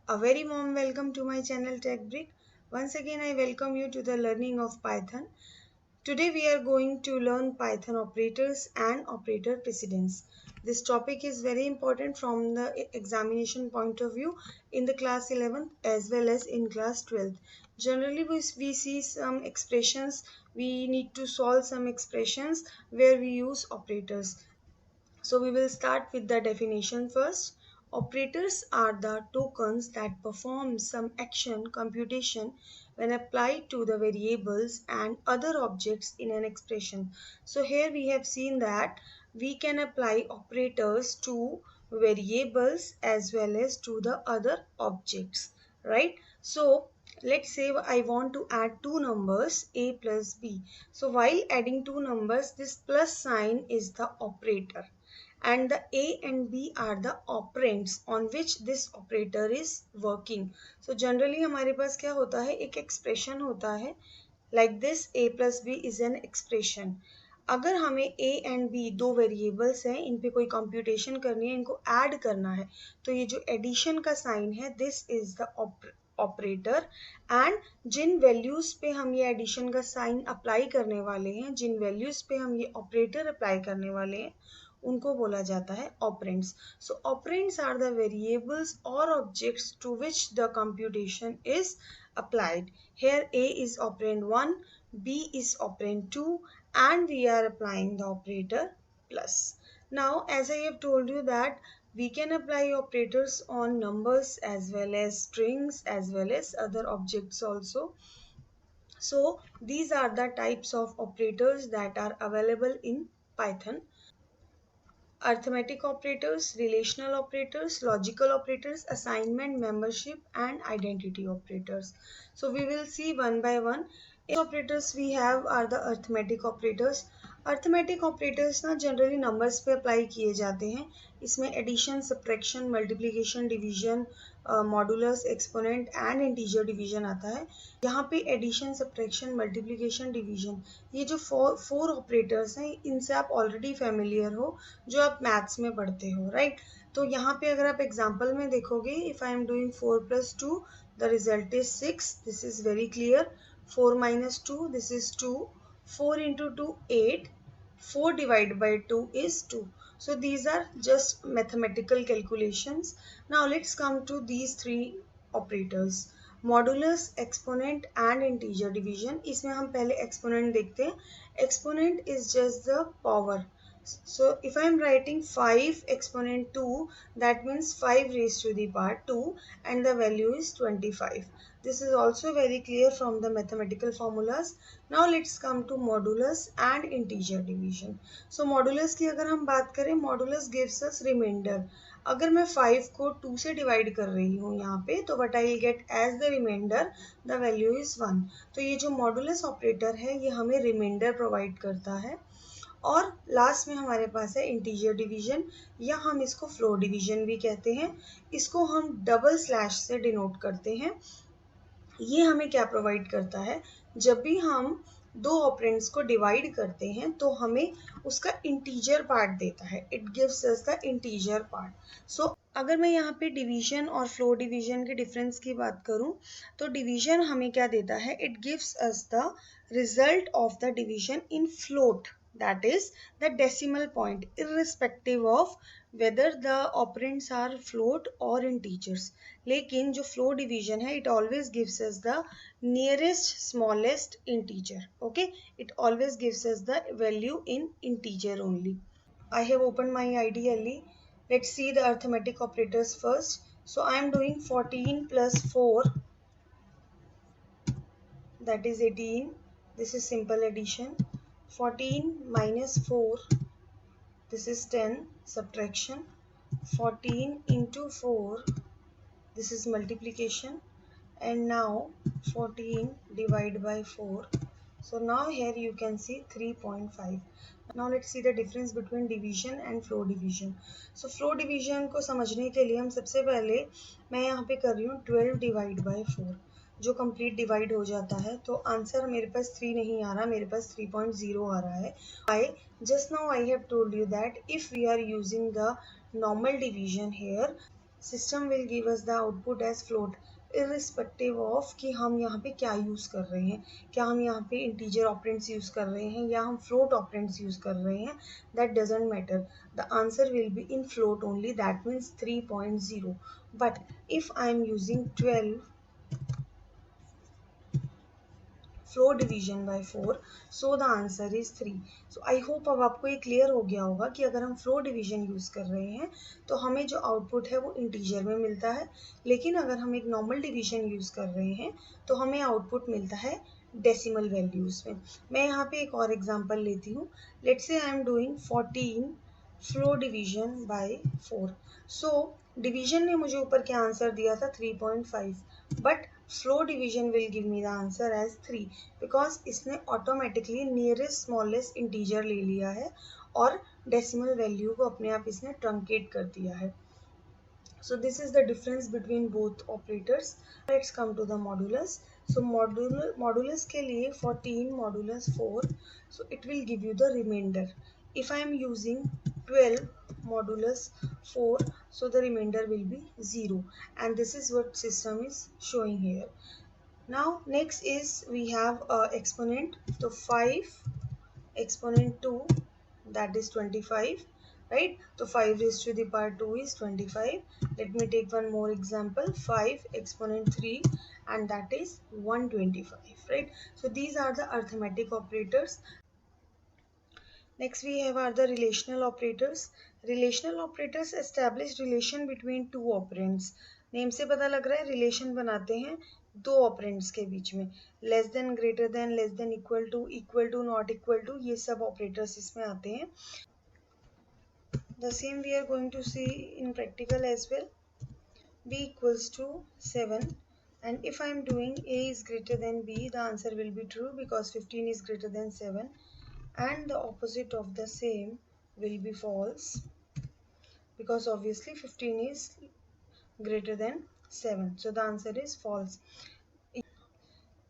A very warm welcome to my channel TechBrick. Once again, I welcome you to the learning of Python. Today, we are going to learn Python operators and operator precedence. This topic is very important from the examination point of view in the class 11th as well as in class 12th. Generally, we see some expressions, we need to solve some expressions where we use operators. So we will start with the definition first. Operators are the tokens that perform some action computation when applied to the variables and other objects in an expression. So here we have seen that we can apply operators to variables as well as to the other objects, right? So let's say I want to add two numbers a plus b. So while adding two numbers, this plus sign is the operator and the a and b are the operands on which this operator is working. So generally हमारे पास क्या होता है, एक expression होता है like this a plus b is an expression. अगर हमें a and b दो वेरिएबल्स हैं, इन पे कोई कंप्यूटेशन करनी है, इनको ऐड करना है, तो ये जो एडिशन का साइन है this is the operator. And जिन वैल्यूज पे हम ये एडिशन का साइन अप्लाई करने वाले हैं, जिन वैल्यूज पे हम ये ऑपरेटर अप्लाई करने वाले हैं, उनको बोला जाता है operands. So operands are the variables और objects to which the computation is applied. Here A is operand 1, B is operand 2, and we are applying the operator plus. Now, as I have told you that we can apply operators on numbers as well as strings as well as other objects also. So, these are the types of operators that are available in Python. Arithmetic operators, relational operators, logical operators, assignment, membership, and identity operators. So we will see one by one. Operators we have are the arithmetic operators. Arithmetic operators ना generally numbers पे apply किए जाते हैं. इसमें addition, subtraction, multiplication, division, modulus, exponent and integer division आता है. यहाँ पे एडिशन, सब्ट्रैक्शन, मल्टीप्लिकेशन, डिवीजन, ये जो फोर ऑपरेटर्स हैं इनसे आप ऑलरेडी फेमिलियर हो, जो आप मैथ्स में पढ़ते हो, राइट? तो यहाँ पे अगर आप एग्जाम्पल में देखोगे, if I am doing 4+2 the result is 6. This is very clear. 4 - 2 this is 2. 4 into 2 8. 4 divided by 2 is 2. So these are just mathematical calculations. Now let's come to these three operators. Modulus, exponent and integer division. इसमें हम पहले exponent देखते हैं. Exponent is just the power. So if I am writing 5 exponent 2, that means 5 raised to the power 2 and the value is 25. This is also very clear from the mathematical formulas. Now let's come to modulus and integer division. So modulus की अगर हम बात करें, modulus gives us remainder. अगर मैं 5 को 2 से divide कर रही हूँ यहाँ पे, तो what I will get as the remainder, the value is 1. तो ये जो modulus ऑपरेटर है ये हमें रिमाइंडर प्रोवाइड करता है. और लास्ट में हमारे पास है इंटीजर डिवीजन, या हम इसको फ्लोर डिवीजन भी कहते हैं. इसको हम डबल स्लैश से डिनोट करते हैं. ये हमें क्या प्रोवाइड करता है, जब भी हम दो ऑपरेंड्स को डिवाइड करते हैं तो हमें उसका इंटीजर पार्ट देता है. It gives us the integer part. So अगर मैं यहाँ पे डिवीजन और फ्लोर डिवीजन के डिफरेंस की बात करूँ, तो डिवीजन हमें क्या देता है, it gives us the result of the division in float, that is the decimal point, irrespective of whether the operands are float or integers. लेकिन जो floor division है, it always gives us the nearest smallest integer. Okay, it always gives us the value in integer only. I have opened my IDLE. Let's see the arithmetic operators first. So I am doing 14 plus 4, that is 18. This is simple addition. 14 minus 4, this is 10, subtraction. 14 into 4, this is multiplication. And now 14 divided by 4. So now here you can see 3.5. Now let's see the difference between division and floor division. So floor division को समझने के लिए हम सबसे पहले, मैं यहाँ पे कर रही हूँ 12 divided by 4. जो कंप्लीट डिवाइड हो जाता है, तो आंसर मेरे पास 3 नहीं आ रहा, मेरे पास 3.0 आ रहा है. I just now I have told you that if we are using the normal division here, system will give us the output as float, irrespective of कि हम यहाँ पे क्या यूज़ कर रहे हैं, क्या हम यहाँ पे इंटीजर ऑपरेंड्स यूज़ कर रहे हैं या हम फ्लोट ऑपरेंड्स यूज़ कर रहे हैं, that doesn't matter, the answer will be in float only, that means 3.0. But if I am using 12 flow division by 4, so the answer is 3. So I hope अब आपको ये क्लियर हो गया होगा कि अगर हम फ्लो डिवीजन यूज़ कर रहे हैं तो हमें जो आउटपुट है वो इंटीजर में मिलता है, लेकिन अगर हम एक नॉर्मल डिवीजन यूज़ कर रहे हैं तो हमें आउटपुट मिलता है डेसिमल वैल्यूज़ में. मैं यहाँ पे एक और एग्जांपल लेती हूँ. Let's say I am doing 14 floor division by 4. So division ने मुझे ऊपर क्या आंसर दिया था 3.5, but floor division will give me the answer as 3 because इसने ऑटोमेटिकली नियरेस्ट स्मॉलेस्ट इंटीजर ले लिया है और डेसिमल वैल्यू को अपने आप इसने ट्रंकेट कर दिया है. So this is the difference between both operators. Let's come to the modulus. So modulus के लिए 14 modulus 4, so it will give you the remainder. If I am using 12 modulus 4, so the remainder will be 0, and this is what system is showing here. Now next is we have exponent. So 5 exponent 2, that is 25, right? So 5 raised to the power 2 is 25. Let me take one more example, 5 exponent 3, and that is 125, right? So these are the arithmetic operators. Next we have are the relational operators. Relational operators establish relation between two operands. Name से पता लग रहा है relation बनाते हैं दो operands के बीच में. Less than, greater than, less than, equal to, not equal to, ये सब ऑपरेटर्स इसमें आते हैं. The same we are going to see in practical as well. B equals to 7, and if I am doing A is greater than B, the answer will be true because 15 is greater than 7, and the opposite of the same will be false because obviously 15 is greater than 7, so the answer is false.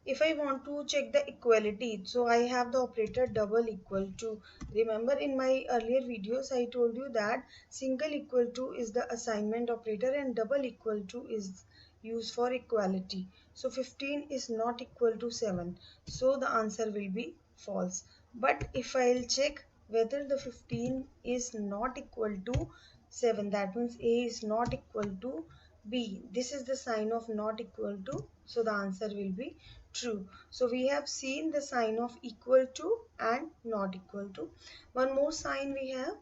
If I want to check the equality, so I have the operator double equal to. Remember in my earlier videos I told you that single equal to is the assignment operator and double equal to is used for equality. So 15 is not equal to 7, so the answer will be false. But if I'll check whether the 15 is not equal to 7, that means A is not equal to B. This is the sign of not equal to, so the answer will be true. So we have seen the sign of equal to and not equal to. One more sign we have.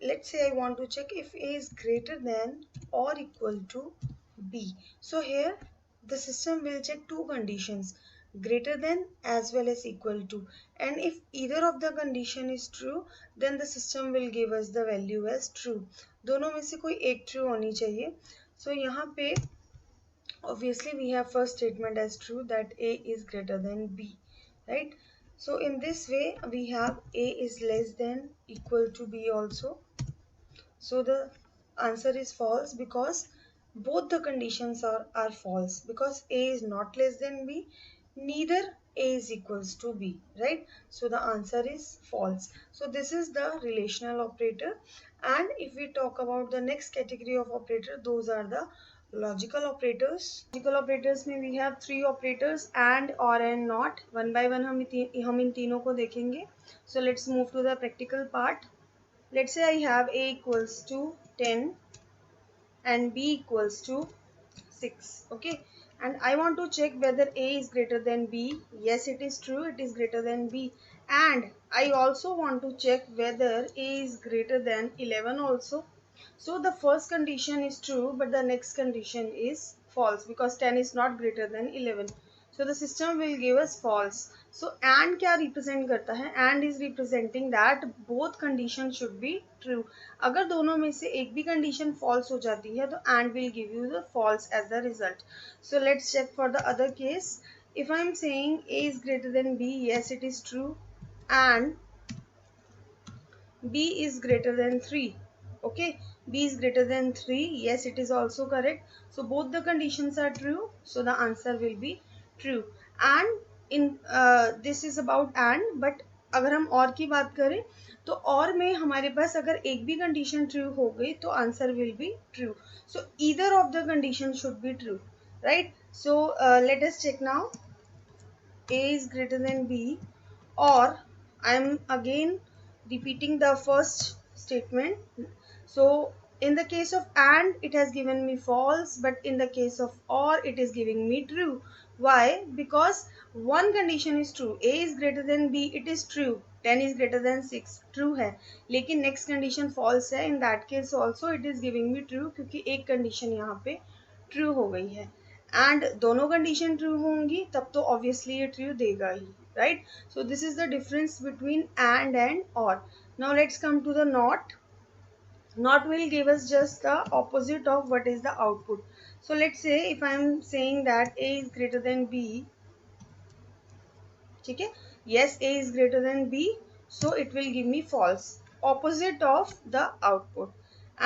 Let's say I want to check if A is greater than or equal to B. So here the system will check two conditions, greater than as well as equal to, and if either of the condition is true then the system will give us the value as true. दोनों में से कोई एक true होनी चाहिए. So यहाँ पे obviously we have first statement as true, that A is greater than B, right? So in this way we have A is less than equal to B also. So the answer is false because both the conditions are false, because A is not less than B, neither A is equals to B, right? So the answer is false. So this is the relational operator. And if we talk about the next category of operator, those are the logical operators. Logical operators में we have three operators, and, or, and, not. One by one हम इन तीनों को देखेंगे. So let's move to the practical part. Let's say I have A equals to 10 and B equals to 6, okay, and I want to check whether A is greater than B. Yes, it is true, it is greater than B. And I also want to check whether A is greater than 11 also. So the first condition is true, but the next condition is false because 10 is not greater than 11. So the system will give us false. So and क्या represent करता है? And is representing that both conditions should be true. अगर दोनों में से एक भी condition false हो जाती है तो and will give you the false as the result. So let's check for the other case. If I am saying A is greater than B, yes it is true, and B is greater than 3. Okay, B is greater than 3. Yes, it is also correct. So both the conditions are true. So the answer will be true. And in this is about and, but अगर हम और की बात करें तो और में हमारे पास अगर एक भी कंडीशन ट्रू हो गई तो answer will be true. So either of the condition should be true, right? So let us check now. A is greater than B, or I am again repeating the first statement. So in the case of and, it has given me false, but in the case of or, it is giving me true. Why? Because one condition is true. A is greater than B, it is true. 10 is greater than 6, true है. लेकिन next condition false है. In that case also it is giving me true, क्योंकि एक condition यहाँ पे true हो गई है. एंड दोनों कंडीशन ट्रू होंगी तब तो ऑब्वियसली ये ट्रू देगा ही, right? So this is the difference between and or. Now let's come to the not. Not will give us just the opposite of what is the output. So let's say if I am saying that A is greater than B, ठीक है? Yes, A is greater than B, so it will give me false, opposite of the output.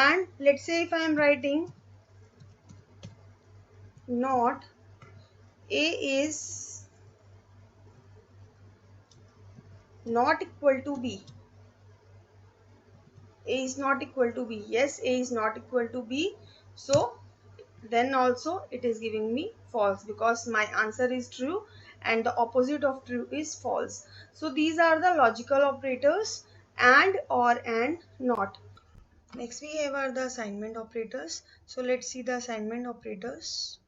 And let's say if I am writing not A is not equal to B. A is not equal to B. Yes, A is not equal to B. So then also it is giving me false, because my answer is true and the opposite of true is false. So these are the logical operators and, or, and, not. Next we have are the assignment operators. So let's see the assignment operators.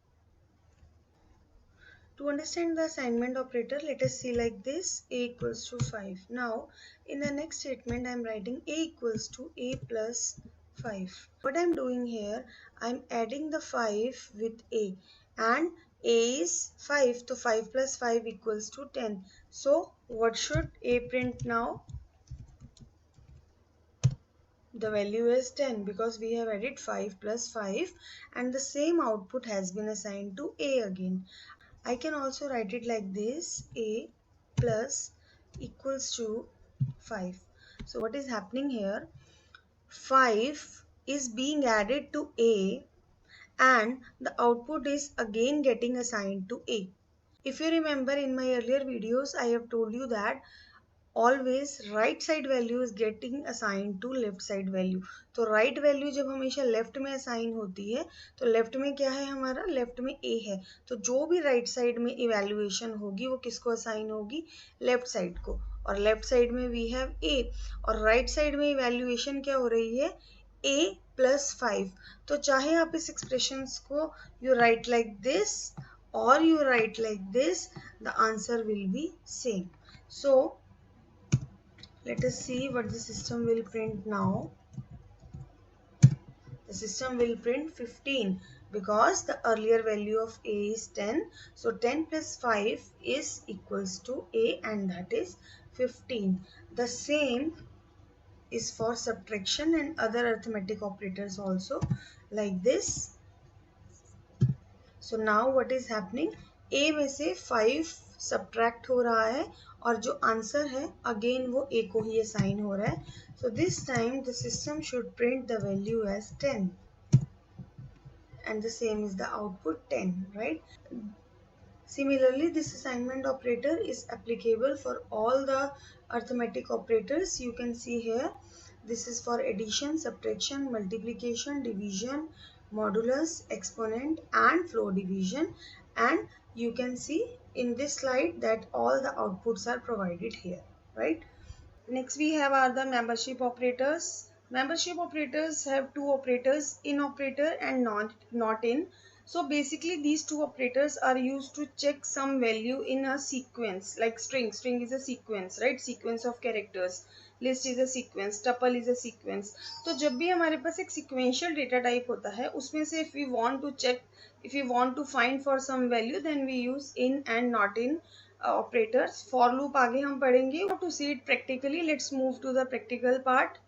To understand the assignment operator, let us see like this: A equals to 5. Now, in the next statement, I am writing A equals to A plus 5. What I am doing here, I am adding the 5 with A, and A is 5, so 5 plus 5 equals to 10. So, what should A print now? The value is 10, because we have added 5 plus 5 and the same output has been assigned to A again. I can also write it like this: A plus equals to 5. So what is happening here? 5 is being added to A and the output is again getting assigned to A. If you remember, in my earlier videos I have told you that always right side value is getting assign to left side value. तो right value जब हमेशा left में assign होती है तो left में क्या है हमारा? लेफ्ट में ए है. तो जो भी राइट साइड में इवैल्यूएशन होगी वो किसको असाइन होगी? लेफ्ट साइड को. और लेफ्ट साइड में वी हैव ए, और राइट साइड में इवैल्यूएशन क्या हो रही है? ए प्लस 5. तो चाहे आप इस एक्सप्रेशंस को यू राइट लाइक दिस और you right like this, the answer will B same. So let us see what the system will print now. The system will print 15, because the earlier value of A is 10. So 10 plus 5 is equals to A, and that is 15. The same is for subtraction and other arithmetic operators also, like this. So now what is happening? A में से 5 subtract हो रहा है और जो answer है again वो A को ही असाइन हो रहा है. So this time the system should print the value as 10, and the same is the output 10, right? Similarly, this assignment operator is applicable for all the arithmetic operators. You can see here, this is for addition, subtraction, multiplication, division, modulus, exponent, and floor division. And you can see in this slide that all the outputs are provided here, right? Next we have are the membership operators. Membership operators have two operators, in operator and not in. So basically these two operators are used to check some value in a sequence, like string. String is a sequence, right? Sequence of characters. List is a sequence, tuple is a sequence. तो जब भी हमारे पास एक sequential data type होता है उसमें से if we want to check, if we want to find for some value, then we use in and not in operators. For loop आगे हम पढ़ेंगे. To see it practically, let's move to the practical part.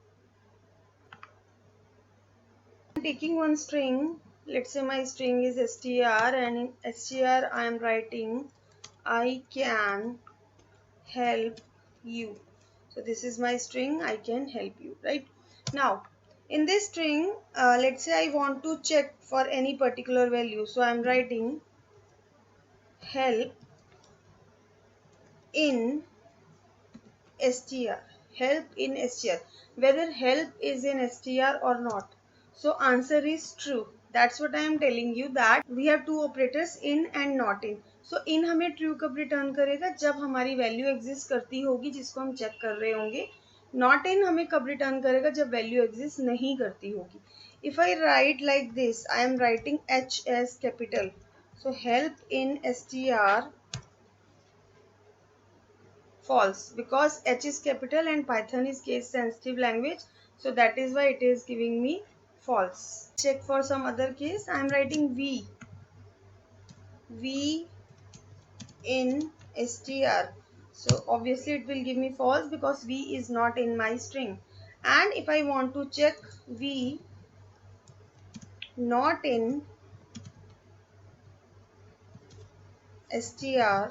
I'm taking one string. Let's say my string is str, and in str I am writing I can help you. So this is my string, I can help you, right? Now in this string, let's say I want to check for any particular value. So I am writing help in str, help in str, whether help is in str or not. So answer is true. That's what I am telling you, that we have two operators in and not in. So in हमें true कब return करेगा, जब हमारी value exist करती होगी जिसको हम check कर रहे होंगे. Not in हमें कब return करेगा, जब value exist नहीं करती होगी. If I write like this, I am writing H as capital. So help in str false, because H is capital and Python is case sensitive language, so that is why it is giving me false. Check for some other case. I am writing V in str, so obviously it will give me false because V is not in my string. And if I want to check V not in str,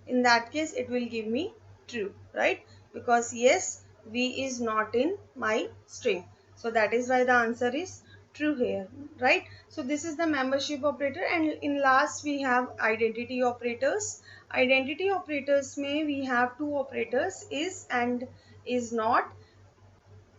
in that case it will give me true, right? Because yes, V is not in my string, so that is why the answer is true here, right? So this is the membership operator. And in last we have identity operators. Identity operators may we have two operators, is and is not.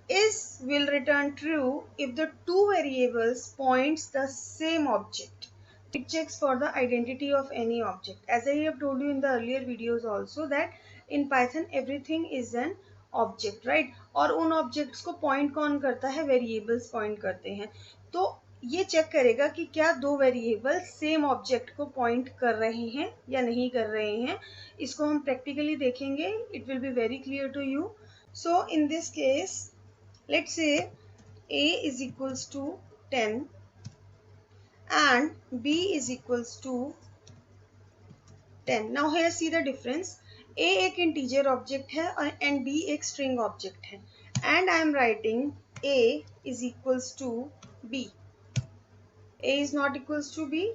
Is will return true if the two variables points the same object. It checks for the identity of any object. As I have told you in the earlier videos also, that in Python everything is an object, right? और उन objects को point कौन करता है, variables point करते हैं. तो ये चेक करेगा कि क्या दो वेरिएबल सेम ऑब्जेक्ट को पॉइंट कर रहे हैं या नहीं कर रहे हैं. इसको हम प्रैक्टिकली देखेंगे. It will be very clear to you. So in this case, let's say a is equals to 10 and b is equals to 10. Now here see the difference. A एक integer object है and b एक string object है, and I am writing a is equals to b. A is not equals to b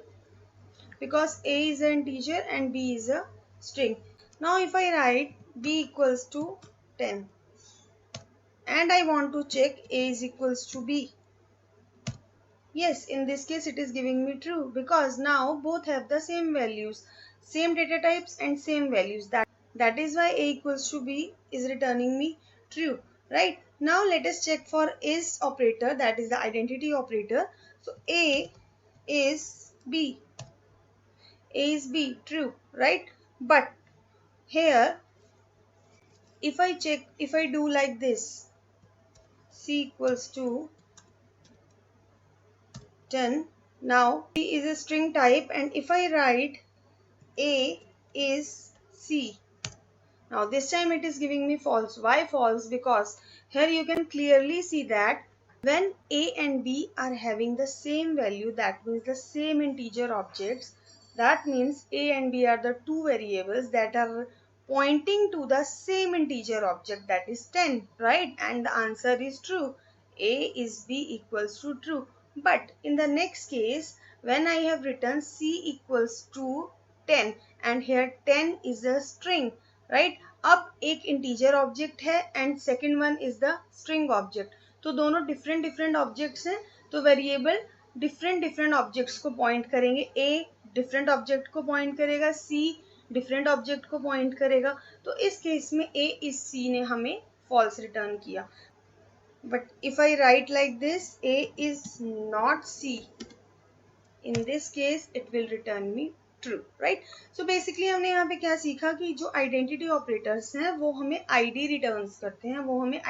because a is an integer and b is a string. Now if I write b equals to 10 and I want to check a is equals to b. Yes, in this case it is giving me true because now both have the same values, same data types and same values. That is why a equals to b is returning me true, right? Now let us check for is operator, that is the identity operator. So a is b. A is b, true, right? But here if I check, if I do like this, c equals to 10. Now C is a string type, and if I write A is C, now this time it is giving me false. Why false? Because here you can clearly see that when A and B are having the same value, that means the same integer objects, that means A and B are the two variables that are pointing to the same integer object, that is 10, right? And the answer is true. A is B equals to true. But in the next case, when I have written C equals to 10 and here 10 is a string, right? अब एक integer object है and second one is the string object, तो दोनों different different objects हैं, तो variable different different objects को point करेंगे. A different object को पॉइंट करेगा, सी डिफरेंट ऑब्जेक्ट को पॉइंट करेगा. तो इस केस में ए इस सी ने हमें फॉल्स रिटर्न किया. But if I write like this, A is not C, in this case it will return me true, right? So basically हमने यहाँ पे क्या सीखा कि जो identity operators हैं वो हमें ID returns करते हैं, वो हमें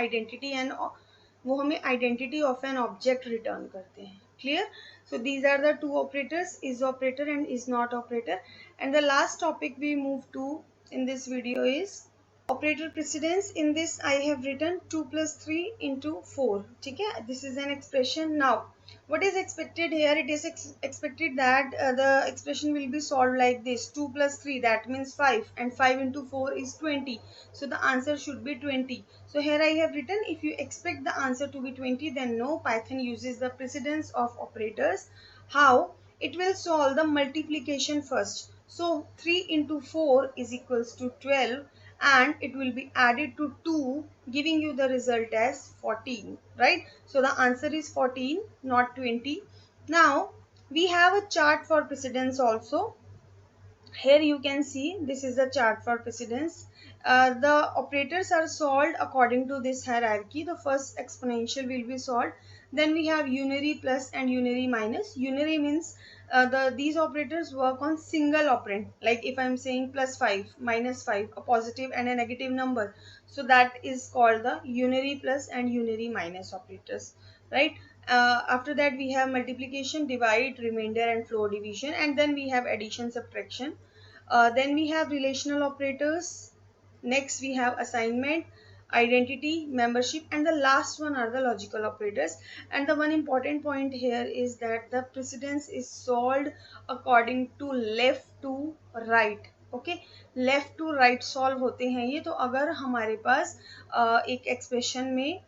identity of an object return करते हैं. Clear? So these are the two operators, is operator and is not operator. And the last topic we move to in this video is operator precedence. In this I have written 2 plus 3 into 4. Okay? This is an expression. Now what is expected here? It is expected that the expression will be solved like this: 2 plus 3, that means 5, and 5 into 4 is 20. So the answer should be 20. So here I have written, if you expect the answer to be 20, then no, Python uses the precedence of operators. How? It will solve the multiplication first. So 3 into 4 is equals to 12, and it will be added to 2, giving you the result as 14, right? So the answer is 14, not 20. Now we have a chart for precedence also. Here you can see this is the chart for precedence. The operators are solved according to this hierarchy. The first exponential will be solved. Then we have unary plus and unary minus. Unary means these operators work on single operand. Like if I am saying plus 5, minus 5, a positive and a negative number. So that is called the unary plus and unary minus operators, right? After that we have multiplication, divide, remainder and floor division, and then we have addition, subtraction. Then we have relational operators. Next we have assignment, identity, membership, and the last one are the logical operators. And the one important point here is that the precedence is solved according to left to right. Okay, left to right solve होते हैं ये. तो अगर हमारे पास एक expression में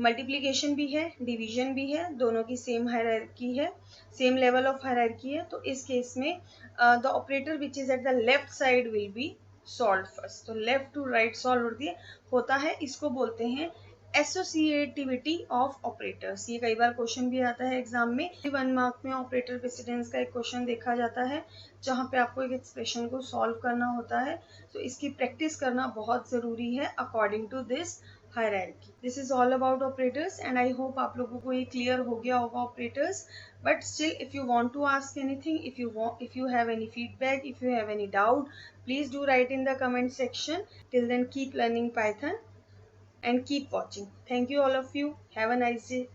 multiplication भी है, डिवीजन भी है, दोनों की सेम हायरार्की है, सेम लेवल ऑफ हायरार्की है, तो इस केस में the operator which is at the left side will be solve first. तो लेफ्ट टू राइट सॉल्व होता है, इसको बोलते हैं एसोसिएटिविटी ऑफ ऑपरेटर्स. ये कई बार क्वेश्चन भी आता है एग्जाम में. 1 मार्क में ऑपरेटर प्रेसिडेंस का एक क्वेश्चन देखा जाता है जहाँ पे आपको एक एक्सप्रेशन को सॉल्व करना होता है. तो इसकी प्रैक्टिस करना बहुत ज़रूरी है according to this hierarchy. This is all about operators and I hope आप लोगों को ये clear हो गया होगा operators. But still if you want to ask anything, if you have any feedback, if you have any doubt, please do write in the comment section. Till then keep learning Python and keep watching. Thank you all of you. Have a nice day.